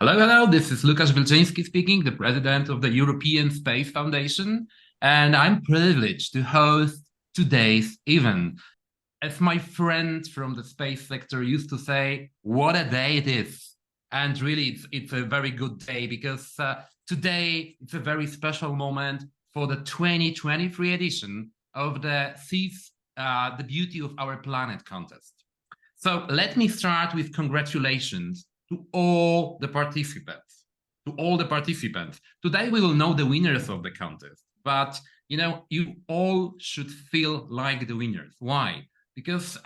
Hello, hello. This is Łukasz Wilczyński speaking, the president of the European Space Foundation, and I'm privileged to host today's event. As my friend from the space sector used to say, what a day it is. And really, it's a very good day because today it's a very special moment for the 2023 edition of the Seize the Beauty of Our Planet contest. So let me start with congratulations to all the participants. To all the participants. Today we will know the winners of the contest, but you all should feel like the winners. Why? Because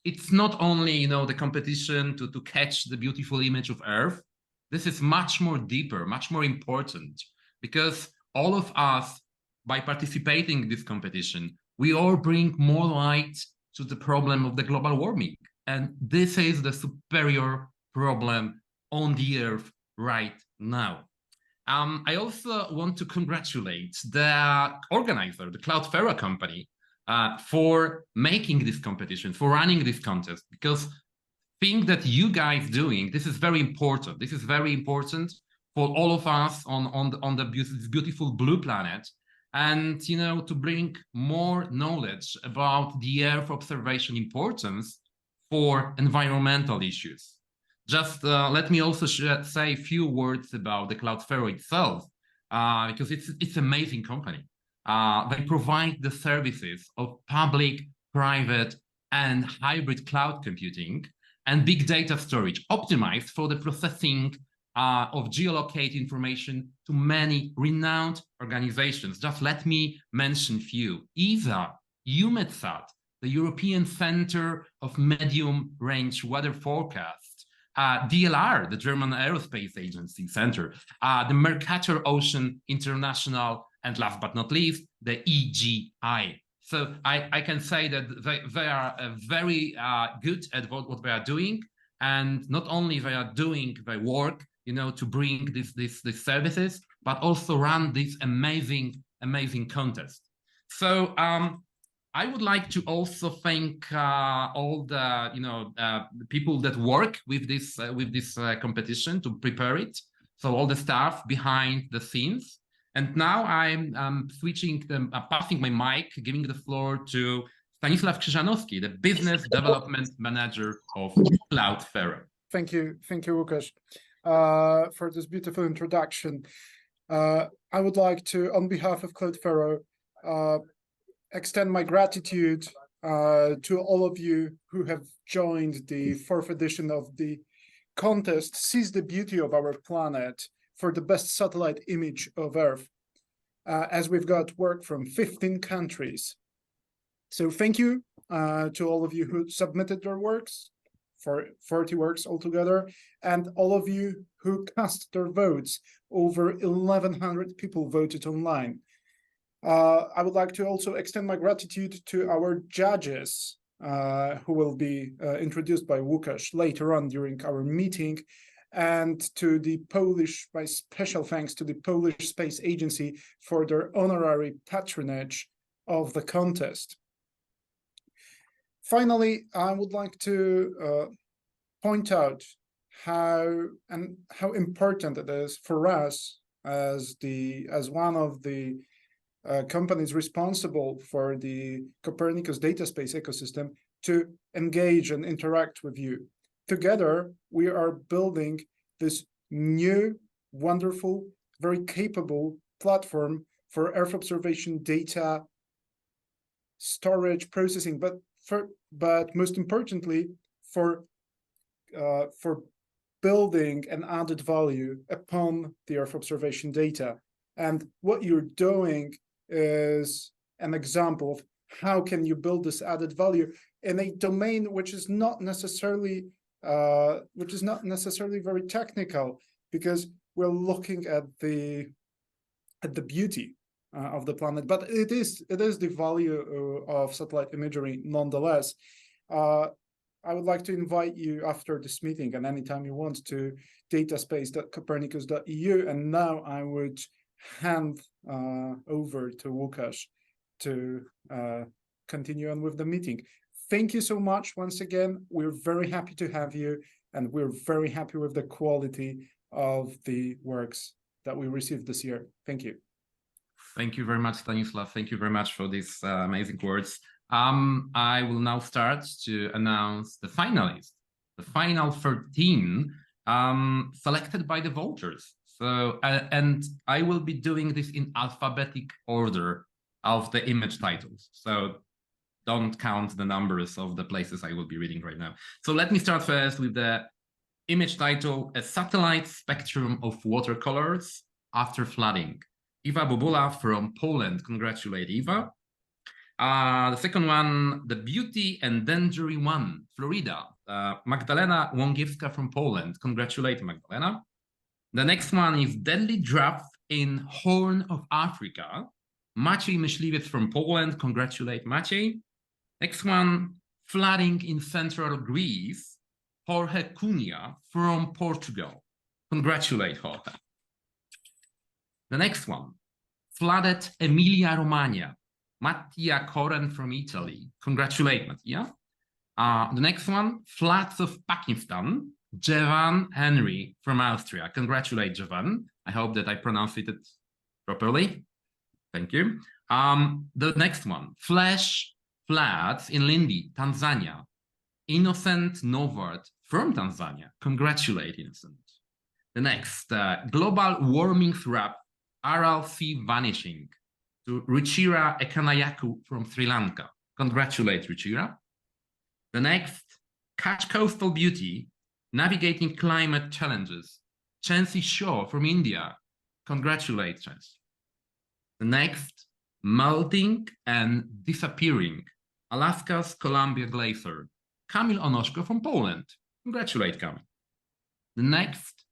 it's not only the competition to catch the beautiful image of Earth. This is much more deeper, much more important, because all of us, by participating in this competition, we all bring more light to the problem of the global warming. And this is the superior problem on the Earth right now. I also want to congratulate the organizer, the CloudFerro company, for making this competition, for running this contest, because thing that you guys doing, this is very important. This is very important for all of us on the beautiful blue planet, and to bring more knowledge about the Earth observation importance for environmental issues. Just let me also say a few words about the CloudFerro itself, because it's an amazing company. They provide the services of public, private, and hybrid cloud computing and big data storage optimized for the processing of geolocated information to many renowned organizations. Just let me mention a few. ESA, EUMETSAT, the European Center of Medium Range Weather Forecast, DLR, the German Aerospace Agency Center, the Mercator Ocean International, and last but not least, the EGI. So I can say that they are very good at what they are doing, and not only they are doing their work, to bring these services, but also run this amazing contest. So I would like to also thank all the people that work with this competition to prepare it. So all the staff behind the scenes. And now I'm passing my mic, giving the floor to Stanisław Krzyżanowski, the business development manager of CloudFerro. Thank you, Łukasz, for this beautiful introduction. I would like to, on behalf of CloudFerro, extend my gratitude to all of you who have joined the fourth edition of the contest, Seize the Beauty of Our Planet, for the best satellite image of Earth, as we've got work from 15 countries. So thank you to all of you who submitted their works, for 40 works altogether, and all of you who cast their votes. Over 1,100 people voted online. I would like to also extend my gratitude to our judges, who will be introduced by Łukasz later on during our meeting, and to the my special thanks to the Polish Space Agency for their honorary patronage of the contest. Finally, I would like to point out how important it is for us as one of the companies responsible for the Copernicus Data Space Ecosystem to engage and interact with you. Together, we are building this new, wonderful, very capable platform for Earth observation data storage, processing, but most importantly, for building an added value upon the Earth observation data. And what you're doing is an example of how can you build this added value in a domain which is not necessarily very technical, because we're looking at the beauty of the planet, but it is the value of satellite imagery nonetheless. I would like to invite you after this meeting and anytime you want to dataspace.copernicus.eu, and now I would hand over to Łukasz to continue on with the meeting. Thank you so much once again. We're very happy to have you, and we're very happy with the quality of the works that we received this year. Thank you. Thank you very much, Stanislav. Thank you very much for these amazing words. I will now start to announce the finalists, the final 13 selected by the voters. So, and I will be doing this in alphabetic order of the image titles. So don't count the numbers of the places I will be reading right now. So let me start first with the image title, A Satellite Spectrum of Watercolors After Flooding. Iwa Bobula from Poland, congratulate Iwa. The second one, The Beauty and Dangery One, Florida. Magdalena Łągiewska from Poland, congratulate Magdalena. The next one is Deadly Drought in Horn of Africa. Maciej Myśliwiec from Poland, congratulate Maciej. Next one, Flooding in Central Greece. Jorge Cunha from Portugal. Congratulate Jorge. The next one, Flooded Emilia-Romagna. Mattia Koren from Italy. Congratulate Mattia. The next one, Floods of Pakistan. Jevan Henry from Austria. Congratulate Jevan. I hope that I pronounced it properly. Thank you. The next one, Flash Floods in Lindi, Tanzania. Innocent Novart from Tanzania. Congratulate Innocent. The next, Global Warming Threat, Aral Sea Vanishing. To Ruchira Ekanayaku from Sri Lanka. Congratulate Ruchira. The next, Catch Coastal Beauty, Navigating Climate Challenges. Chancy Shaw from India. Congratulate Chancy. The next, Melting and Disappearing, Alaska's Columbia Glacier. Kamil Onoszko from Poland. Congratulate Kamil. The next,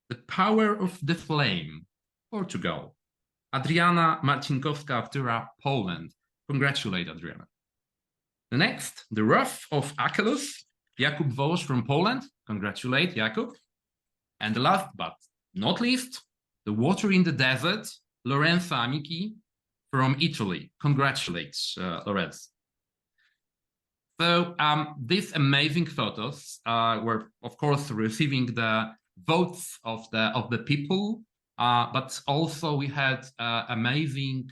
The Power of the Flame, Portugal. Adriana Marcinkowska-Wtyra, Poland. Congratulate Adriana. The next, The Wrath of Achelous, Jakub Wołosz from Poland. Congratulate Jakub. And the last but not least, The Water in the Desert, Lorenzo Amici from Italy. Congratulate Lorenzo. So these amazing photos were, of course, receiving the votes of the people, but also we had amazing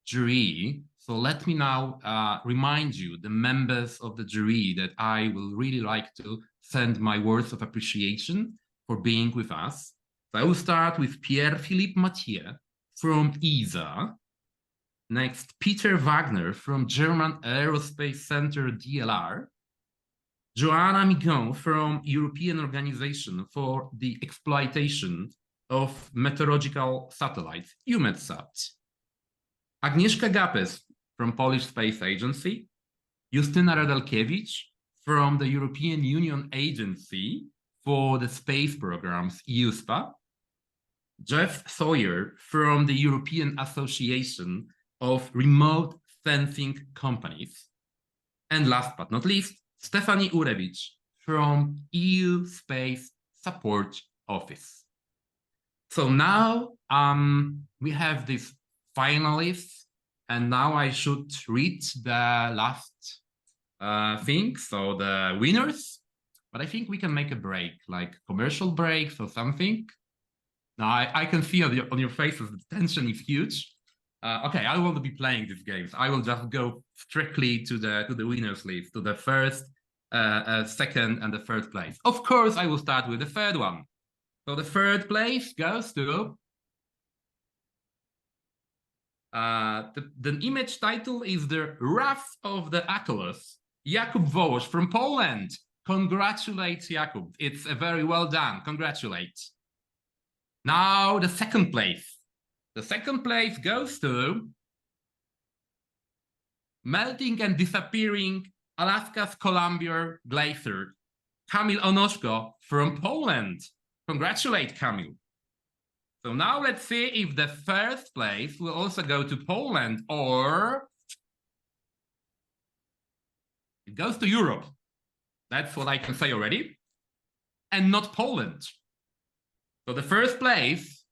jury. So let me now remind you, the members of the jury, that I will really like to send my words of appreciation for being with us. So I will start with Pierre-Philippe Mathieu from ESA. Next, Peter Wagner from German Aerospace Center DLR. Joanna Migon from European Organization for the Exploitation of Meteorological Satellites, EUMETSAT. Agnieszka Gapes from Polish Space Agency. Justyna Radalkiewicz from the European Union Agency for the Space Programs, EUSPA. Jeff Sawyer from the European Association of Remote Sensing Companies. And last but not least, Stefanie Urewicz from EU Space Support Office. So now we have these finalists, and now I should read the last thing, so the winners. But I think we can make a break, like commercial breaks or something. Now I can see on your faces the tension is huge. Okay, I won't be playing these games. I will just go strictly to the winners list, to the first, second, and the third place. Of course, I will start with the third one. So the third place goes to the image title is The Wrath of the Achelous, Jakub Wołosz from Poland. Congratulate Jakub. It's very well done. Congratulate. Now the second place. The second place goes to Melting and Disappearing, Alaska's Columbia Glacier, Kamil Onoszko from Poland. Congratulate Kamil. So now let's see if the first place will also go to Poland or it goes to Europe. That's what I can say already. And not Poland. So the first place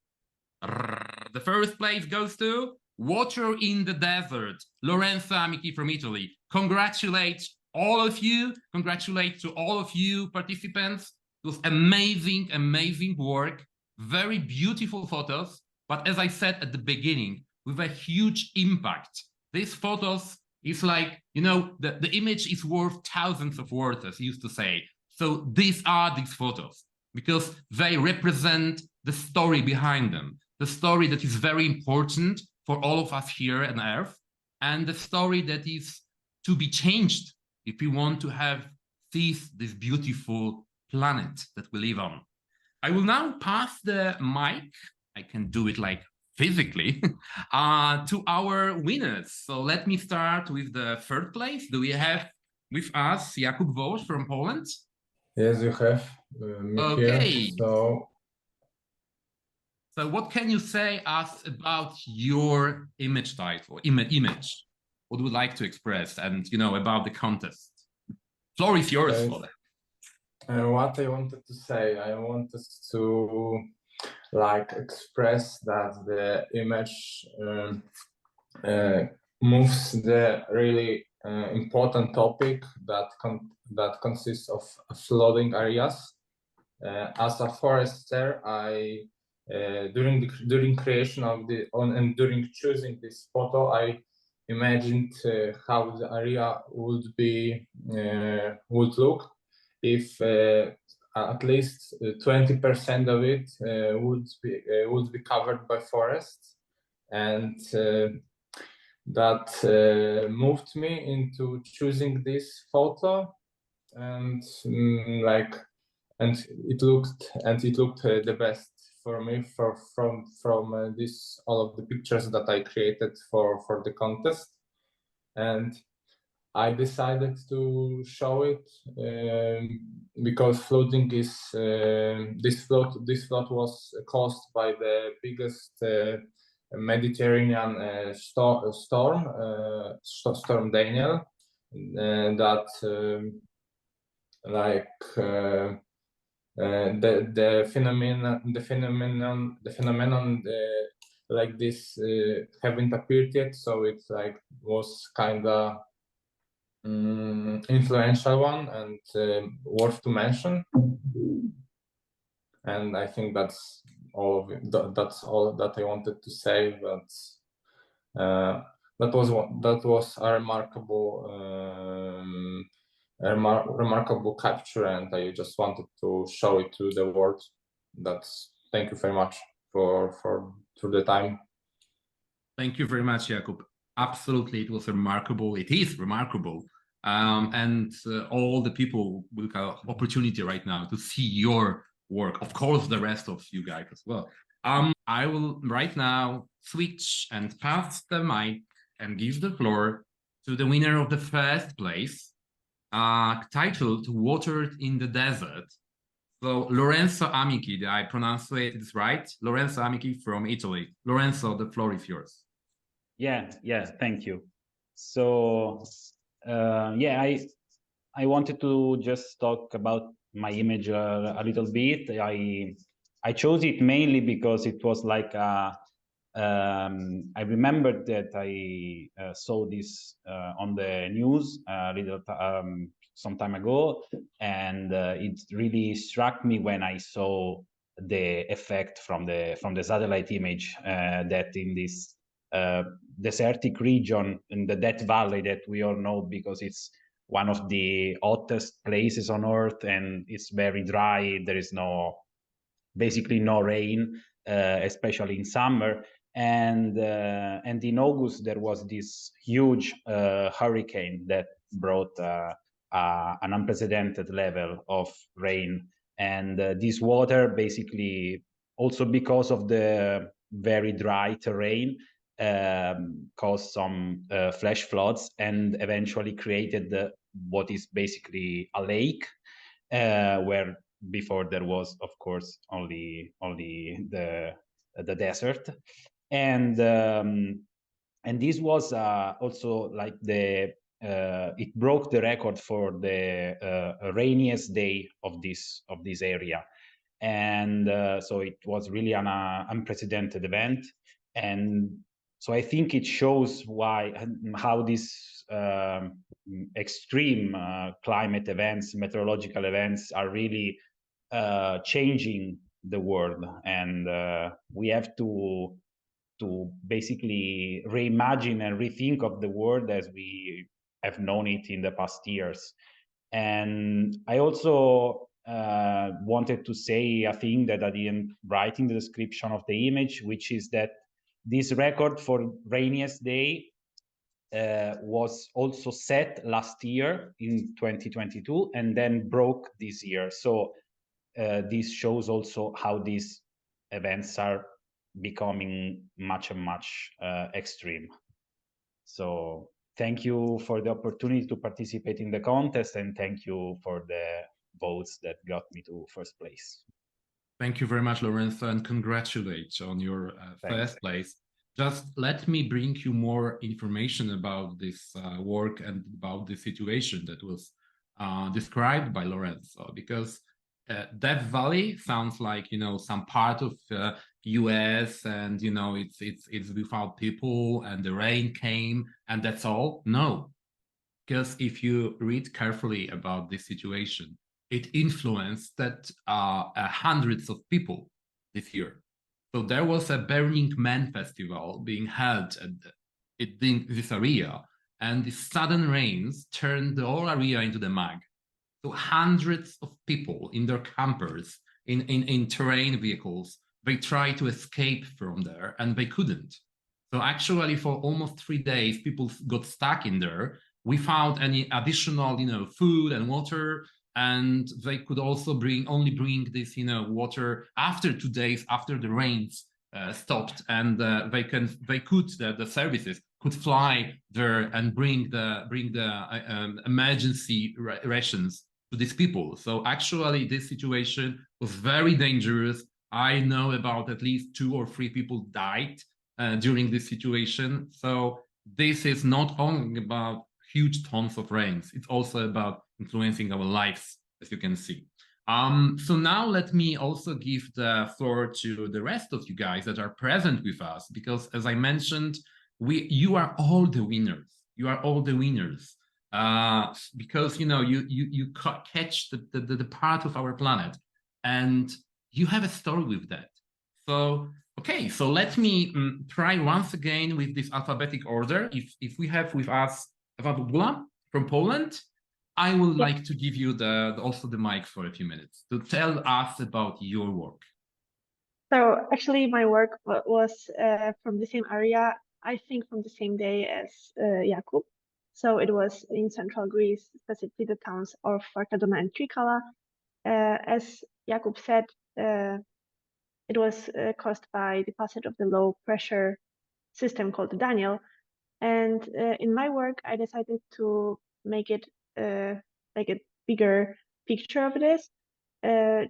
goes to Water in the Desert, Lorenzo Amici from Italy. Congratulate all of you. Congratulate to all of you participants. It was amazing, amazing work. very beautiful photos, but as I said at the beginning, with a huge impact. These photos is like, the image is worth thousands of words, as used to say. So these are these photos because they represent the story behind them, the story that is very important for all of us here on Earth, and the story that is to be changed if we want to have this beautiful planet that we live on. I will now pass the mic. I can do it like physically to our winners. So let me start with the third place. Do we have with us Jakub Wołosz from Poland? Yes, you have me Okay. here. So what can you say us about your image title, image? What would you like to express and, about the contest? Floor is yours for that. What I wanted to say, I wanted to express that the image moves the really important topic that consists of flooding areas. As a forester, I during creation of and during choosing this photo, I imagined how the area would look if at least 20% of it would be covered by forests, and that moved me into choosing this photo, and it looked the best for me from this all of the pictures that I created for the contest, and I decided to show it because flooding is this flood was caused by the biggest Mediterranean storm Daniel, that the phenomenon like this haven't appeared yet, so it was kind of influential one and worth to mention. And I think that's all of it. That's all that I wanted to say. But that was a remarkable capture, and I just wanted to show it to the world. Thank you very much for the time. Thank you very much, Jakub. Absolutely, it was remarkable. It is remarkable. And all the people will have opportunity right now to see your work. Of course, the rest of you guys as well. I will right now switch and pass the mic and give the floor to the winner of the first place, titled Watered in the Desert. So Lorenzo Amici, did I pronounce it right? Lorenzo Amici from Italy. Lorenzo, the floor is yours. Yeah, thank you. So I wanted to just talk about my image a little bit. I chose it mainly because it was like I remembered that I saw this on the news some time ago, and it really struck me when I saw the effect from the satellite image that in this desertic region in the Death Valley that we all know because it's one of the hottest places on Earth, and it's very dry. There is basically no rain, especially in summer. And in August there was this huge hurricane that brought an unprecedented level of rain, and this water basically, also because of the very dry terrain, caused some flash floods and eventually created what is basically a lake, where before there was, of course, only the desert. And this was also like it broke the record for the rainiest day of this area. And so it was really an unprecedented event. And so I think it shows how these extreme climate events, meteorological events, are really changing the world, and we have to basically reimagine and rethink of the world as we have known it in the past years. And I also wanted to say a thing that I didn't write in the description of the image, which is that this record for rainiest day was also set last year in 2022 and then broke this year. So this shows also how these events are becoming much and much extreme. So thank you for the opportunity to participate in the contest, and thank you for the votes that got me to first place. Thank you very much, Lorenzo, and congratulations on your first place. Just let me bring you more information about this work and about the situation that was described by Lorenzo, because Death Valley sounds like, you know, some part of US, and, you know, it's without people and the rain came and that's all. No, because if you read carefully about this situation, it influenced that hundreds of people this year. So there was a Burning Man festival being held at this area, and the sudden rains turned the whole area into the mud. So hundreds of people in their campers, in terrain vehicles, they tried to escape from there and they couldn't. So actually for almost 3 days, people got stuck in there without any additional, you know, food and water. And they could also only bring this, you know, water after 2 days after the rains stopped, and the services could fly there and bring the emergency rations to these people. So actually, this situation was very dangerous. I know about at least 2 or 3 people died during this situation. So this is not only about huge tons of rains, it's also about influencing our lives, as you can see. So now let me also give the floor to the rest of you guys that are present with us, because as I mentioned, you are all the winners. You are all the winners because, you know, you catch the part of our planet and you have a story with that. So okay, so let me try once again with this alphabetic order. If we have with us Ewa Bugula from Poland, I would like to give you also the mic for a few minutes to tell us about your work. So actually my work was from the same area, I think from the same day as Jakub. So it was in central Greece, specifically the towns of Arkadoma and Trikala. As Jakub said, it was caused by the passage of the low pressure system called Daniel. And in my work, I decided to make it like a bigger picture of this,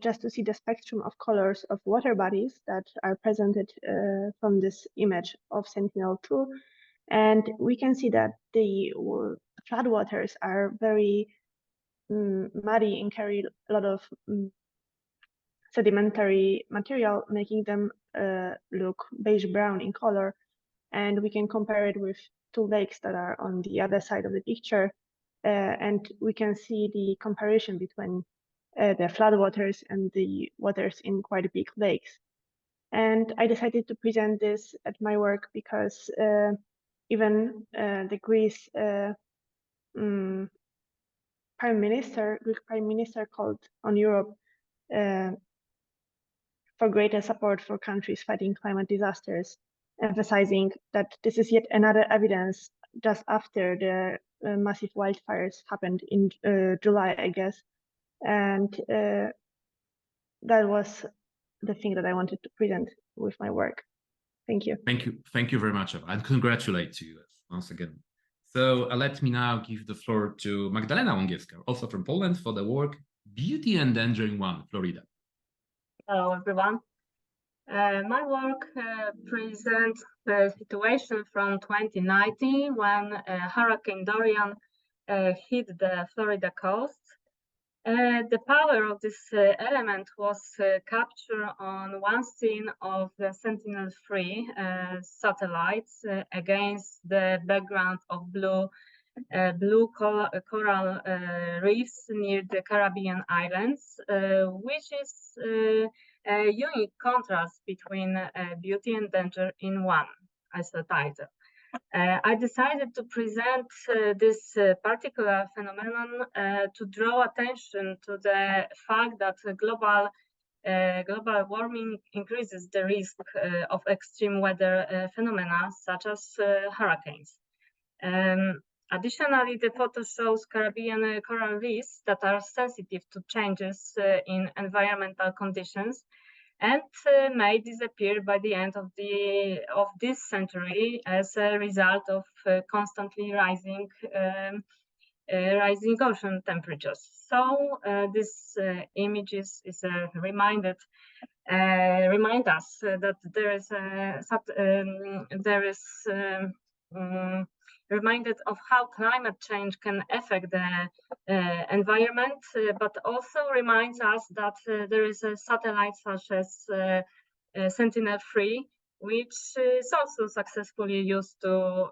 just to see the spectrum of colors of water bodies that are presented from this image of Sentinel-2. And we can see that the floodwaters are very muddy and carry a lot of sedimentary material, making them look beige-brown in color. And we can compare it with 2 lakes that are on the other side of the picture. And we can see the comparison between the floodwaters and the waters in quite big lakes. And I decided to present this at my work because even the Greek Prime Minister called on Europe for greater support for countries fighting climate disasters, emphasizing that this is yet another evidence just after the massive wildfires happened in July, I guess. And that was the thing that I wanted to present with my work. Thank you. Thank you very much, Ewa, and congratulate you once again. So let me now give the floor to Magdalena Łągiewska, also from Poland, for the work Beauty Endangering 1, Florida. Hello, everyone. My work presents the situation from 2019 when Hurricane Dorian hit the Florida coast. The power of this element was captured on one scene of the Sentinel-3 satellites against the background of blue coral reefs near the Caribbean islands, which is a unique contrast between beauty and danger in one, as the title. I decided to present this particular phenomenon to draw attention to the fact that global warming increases the risk of extreme weather phenomena such as hurricanes. Additionally, the photo shows Caribbean coral reefs that are sensitive to changes in environmental conditions and may disappear by the end of this century as a result of constantly rising ocean temperatures. So this image is a remind us that there is reminded of how climate change can affect the environment, but also reminds us that there is a satellite such as Sentinel-3, which is also successfully used to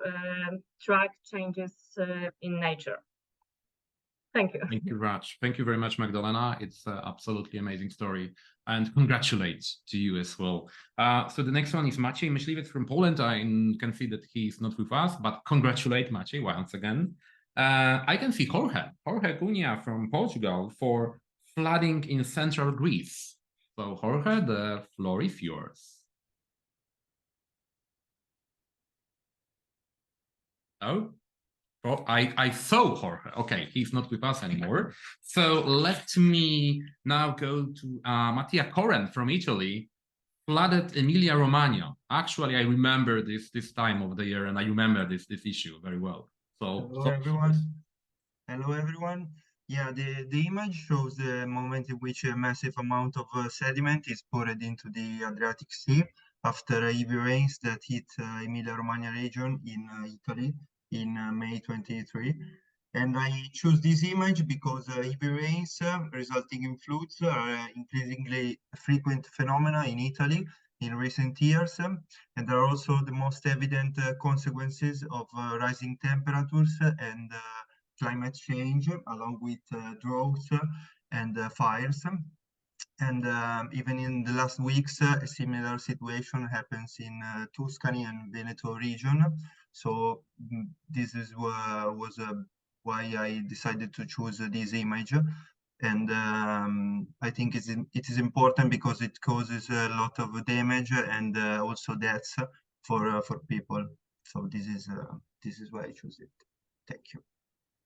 track changes in nature. Thank you. Thank you, Raj. Thank you very much, Magdalena. It's an absolutely amazing story. And congratulations to you as well. So the next one is Maciej Myśliwiec from Poland. I can see that he's not with us, but congratulate Maciej once again. I can see Jorge Cunha from Portugal for flooding in central Greece. So Jorge, the floor is yours. Oh. Oh, I saw Jorge. Okay, he's not with us anymore. So let me now go to Mattia Koren from Italy. Flooded Emilia-Romagna. Actually, I remember this time of the year, and I remember this issue very well. Hello, everyone. Hello, everyone. Yeah, the image shows the moment in which a massive amount of sediment is poured into the Adriatic Sea after heavy rains that hit Emilia-Romagna region in Italy in May 23. And I choose this image because heavy rains resulting in floods are increasingly frequent phenomena in Italy in recent years, and are also the most evident consequences of rising temperatures and climate change, along with droughts and fires. And even in the last weeks, a similar situation happens in Tuscany and Veneto region. So this is was why I decided to choose this image. And I think it is important because it causes a lot of damage and also deaths for people. So this is why I choose it. Thank you.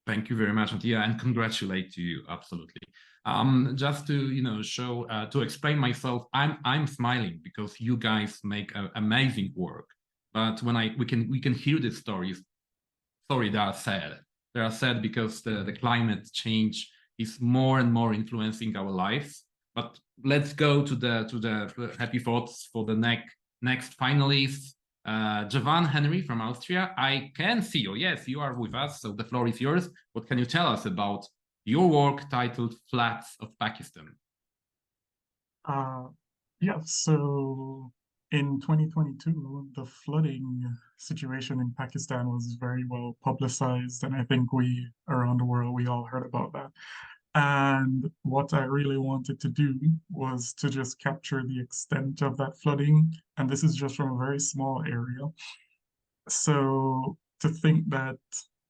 Thank you very much, Mattia, and congratulate to you. Absolutely. Just to show to explain myself, I'm smiling because you guys make amazing work. But when we can hear these stories, sorry, they are sad. They are sad because the climate change is more and more influencing our lives. But let's go to the happy thoughts for the next finalists. Javan Henry from Austria. I can see you. Yes, you are with us. So the floor is yours. What can you tell us about your work titled Floods of Pakistan? Yeah, so in 2022, the flooding situation in Pakistan was very well publicized, and I think we around the world, we all heard about that. And what I really wanted to do was to just capture the extent of that flooding. And this is just from a very small area. So to think that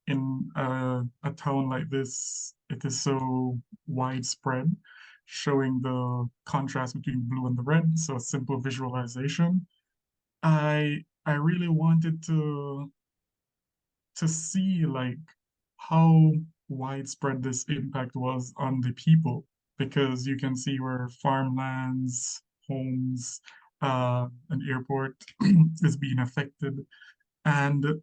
in a town like this, it is so widespread, showing the contrast between blue and the red, so a simple visualization. I really wanted to see like how widespread this impact was on the people, because you can see where farmlands, homes, an airport is being affected. And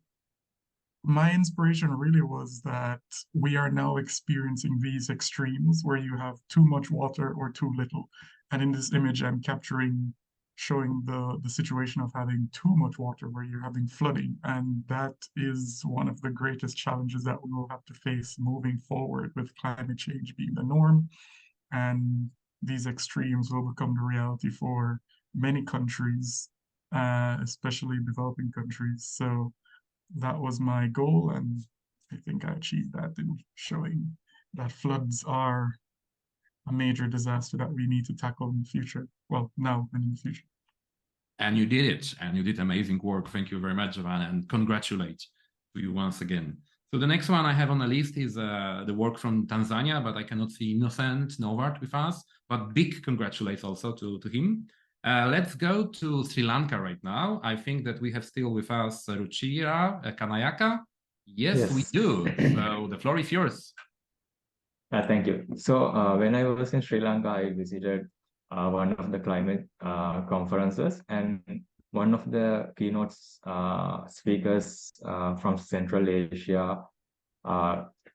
my inspiration really was that we are now experiencing these extremes where you have too much water or too little. And in this image, I'm showing the situation of having too much water where you're having flooding. And that is one of the greatest challenges that we will have to face moving forward, with climate change being the norm. And these extremes will become the reality for many countries, especially developing countries. So that was my goal, and I think I achieved that in showing that floods are a major disaster that we need to tackle in the future. well, now and in the future. And you did it, and you did amazing work. Thank you very much, Giovanna, and congratulate to you once again. So the next one I have on the list is the work from Tanzania, but I cannot see Innocent Novart with us, but big congratulations also to him. Let's go to Sri Lanka right now. I think that we have still with us Ruchira Kanayaka. Yes, we do. So the floor is yours. Thank you. So when I was in Sri Lanka, I visited one of the climate conferences, and one of the keynote speakers from Central Asia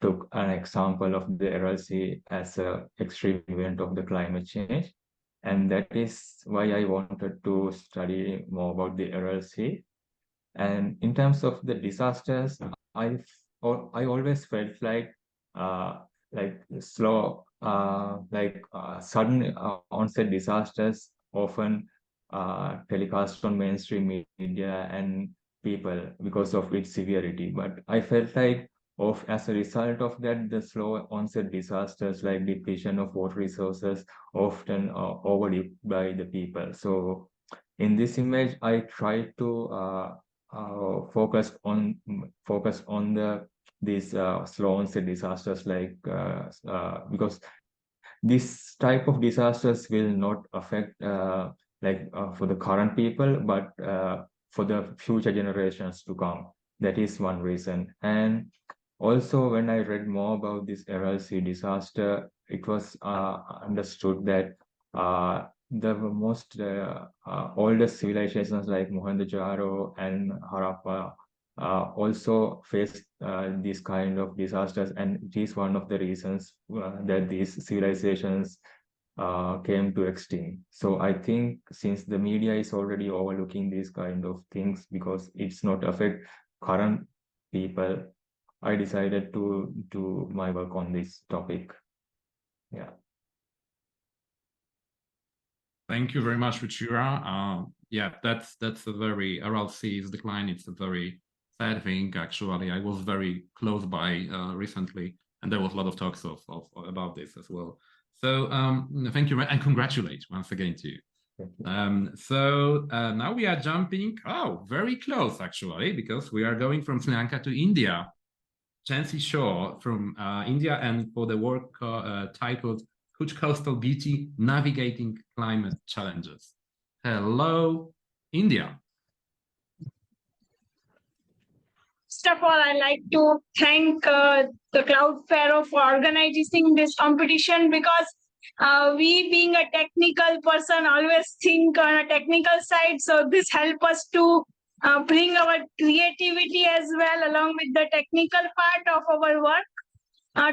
took an example of the RLC as an extreme event of the climate change. And that is why I wanted to study more about the RLC. And in terms of the disasters, I always felt like slow, sudden onset disasters often telecast on mainstream media and people because of its severity. But I felt like as a result of that, the slow onset disasters like depletion of water resources often are overlooked by the people. So in this image, I tried to focus on these slow onset disasters, like because this type of disasters will not affect for the current people, but for the future generations to come. That is one reason. And also, when I read more about this RLC disaster, it was understood that the most oldest civilizations like Mohenjo-daro and Harappa also faced these kind of disasters, and it is one of the reasons that these civilizations came to extinct. So I think since the media is already overlooking these kind of things because it's not affect current people, I decided to do my work on this topic. Yeah. Thank you very much, Ruchira. Yeah, that's a very RLC's decline. It's a very sad thing, actually. I was very close by recently, and there was a lot of talks about this as well. So thank you, and congratulate once again to you. Now we are jumping, very close actually, because we are going from Sri Lanka to India. Chancy Shaw from India, and for the work titled Coastal Beauty, Navigating Climate Challenges. Hello, India. First of all, I'd like to thank the CloudFerro for organizing this competition, because we, being a technical person, always think on a technical side. So this helps us to bring our creativity as well along with the technical part of our work.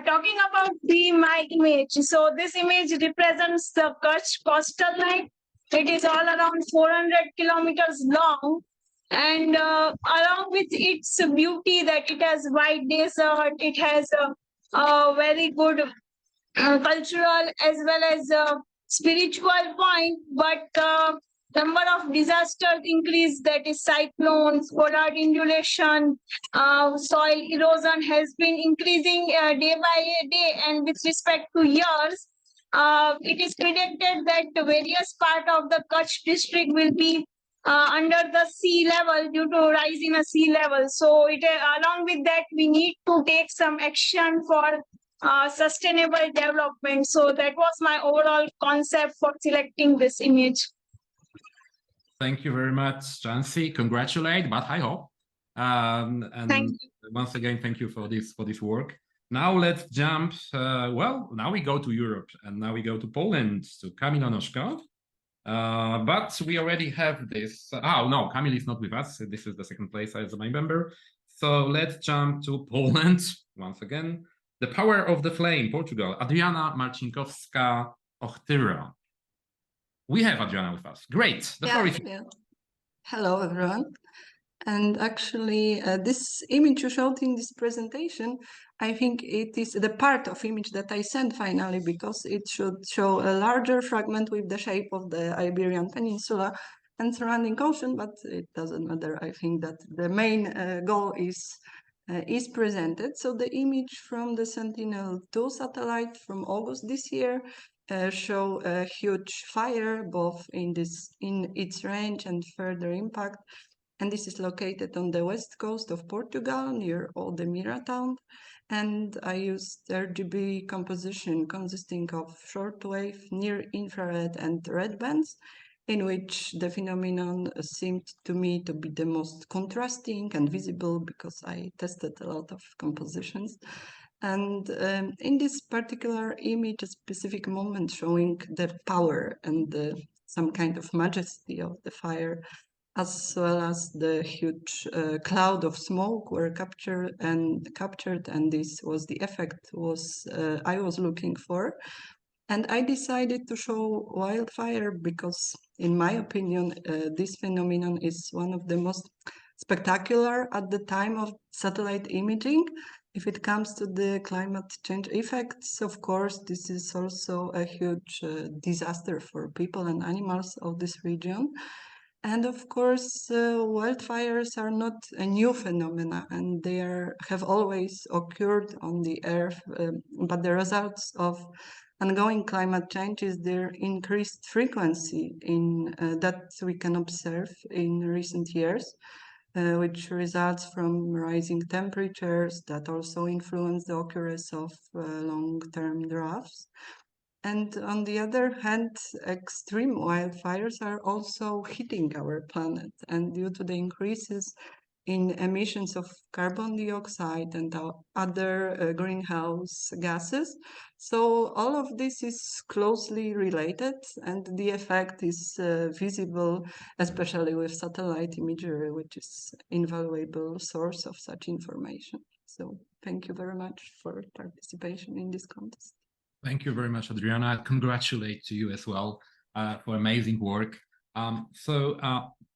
Talking about my image, so this image represents the Kutch coastal line. It is all around 400 kilometers long, and along with its beauty that it has wide desert, it has a very good cultural as well as spiritual point, but number of disasters increase, that is cyclones, polar undulation, soil erosion has been increasing day by day, and with respect to years, it is predicted that the various part of the Kutch district will be under the sea level due to rise in a sea level. So along with that, we need to take some action for sustainable development. So that was my overall concept for selecting this image. Thank you very much, Chancy. Congratulate, but I hope. And thank you. Once again, thank you for this work. Now let's jump. Now we go to Europe, and now we go to Poland to Kamil Onoszko. But we already have this. Oh no, Kamil is not with us. This is the second place as my member. So let's jump to Poland once again. The Power of the Flame, Portugal. Adriana Marcinkowska-Ochtyra. We have Adriana with us. Great. Hello, everyone. And actually, this image you showed in this presentation, I think it is the part of image that I sent finally, because it should show a larger fragment with the shape of the Iberian Peninsula and surrounding ocean, but it doesn't matter. I think that the main goal is presented. So the image from the Sentinel-2 satellite from August this year show a huge fire, both in its range and further impact. And this is located on the west coast of Portugal, near Odemira town. And I used RGB composition consisting of shortwave, near-infrared, and red bands, in which the phenomenon seemed to me to be the most contrasting and visible, because I tested a lot of compositions. And in this particular image, a specific moment showing the power and some kind of majesty of the fire, as well as the huge cloud of smoke were captured, and this was the effect I was looking for. And I decided to show wildfire because, in my opinion, this phenomenon is one of the most spectacular at the time of satellite imaging. If it comes to the climate change effects, of course, this is also a huge disaster for people and animals of this region. And of course, wildfires are not a new phenomena, and they have always occurred on the Earth, but the results of ongoing climate change is their increased frequency that we can observe in recent years, which results from rising temperatures that also influence the occurrence of long-term droughts. And on the other hand, extreme wildfires are also hitting our planet, and due to the increases in emissions of carbon dioxide and other greenhouse gases. So all of this is closely related, and the effect is visible, especially with satellite imagery, which is an invaluable source of such information. So thank you very much for participation in this contest. Thank you very much, Adriana. I congratulate you as well for amazing work.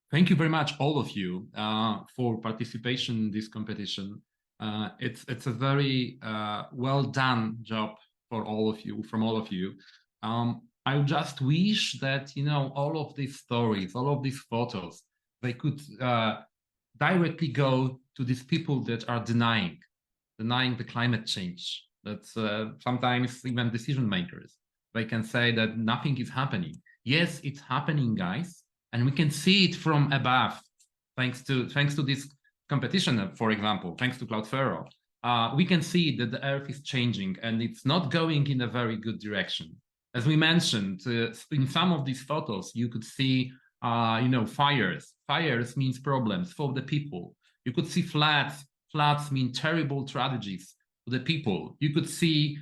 Thank you very much, all of you, for participation in this competition. It's a very well done job for all of you, from all of you. I just wish that, you know, all of these stories, all of these photos, they could directly go to these people that are denying the climate change. That's sometimes even decision makers. They can say that nothing is happening. Yes, it's happening, guys, and we can see it from above, thanks to this competition, for example, thanks to CloudFerro. We can see that the Earth is changing, and it's not going in a very good direction. As we mentioned, in some of these photos, you could see, you know, fires. Fires means problems for the people. You could see floods. Floods mean terrible tragedies to the people. You could see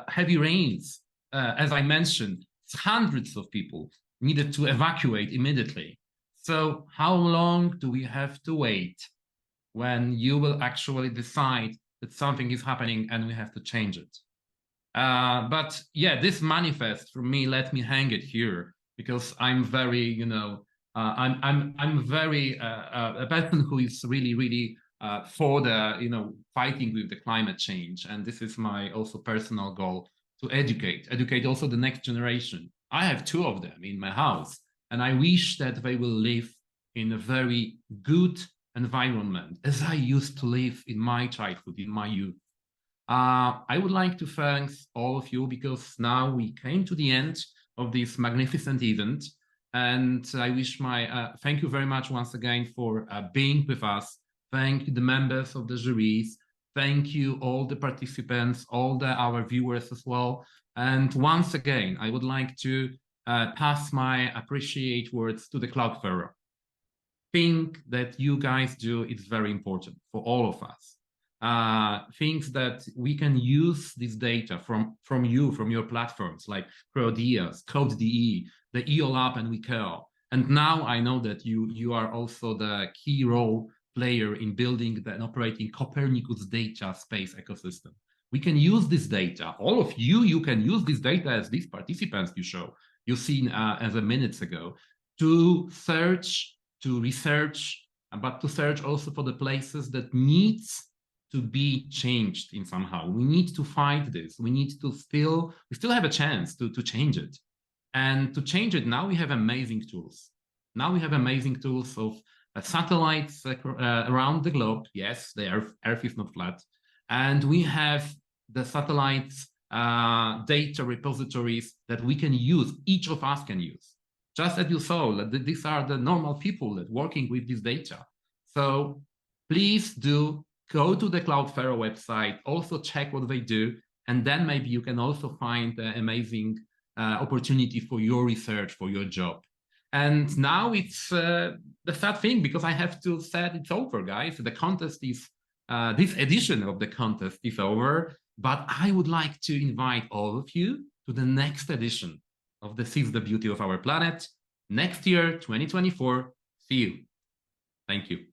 heavy rains. As I mentioned, hundreds of people needed to evacuate immediately. So how long do we have to wait when you will actually decide that something is happening and we have to change it? But yeah, this manifest for me, let me hang it here, because I'm very, you know, I'm very a person who is really for the, you know, fighting with the climate change, and this is my also personal goal, to educate also the next generation. I have 2 of them in my house, and I wish that they will live in a very good environment as I used to live in my childhood, in my youth. I would like to thank all of you, because now we came to the end of this magnificent event, and I wish thank you very much once again for being with us. Thank you, the members of the juries. Thank you, all the participants, all our viewers as well. And once again, I would like to pass my appreciate words to the CloudFerro. Thing that you guys do is very important for all of us. Things that we can use this data from your platforms like CREODIAS, Code.de, the EOLab and WEkEO. And now I know that you are also the key role player in building and operating Copernicus Data Space Ecosystem. We can use this data. All of you can use this data as these participants you've seen as a minutes ago, to search, to research, but to search also for the places that needs to be changed in somehow. We need to fight this. We still have a chance to change it. And to change it, now we have amazing tools. Now we have amazing tools of satellites around the globe. Yes, the Earth is not flat. And we have the satellites data repositories that we can use, each of us can use. Just as you saw, that these are the normal people that working with this data. So please do go to the CloudFerro website, also check what they do, and then maybe you can also find an amazing opportunity for your research, for your job. And now it's the sad thing, because I have to say it's over, guys. The contest is, this edition of the contest is over, but I would like to invite all of you to the next edition of the Seize the Beauty of Our Planet next year, 2024. See you. Thank you.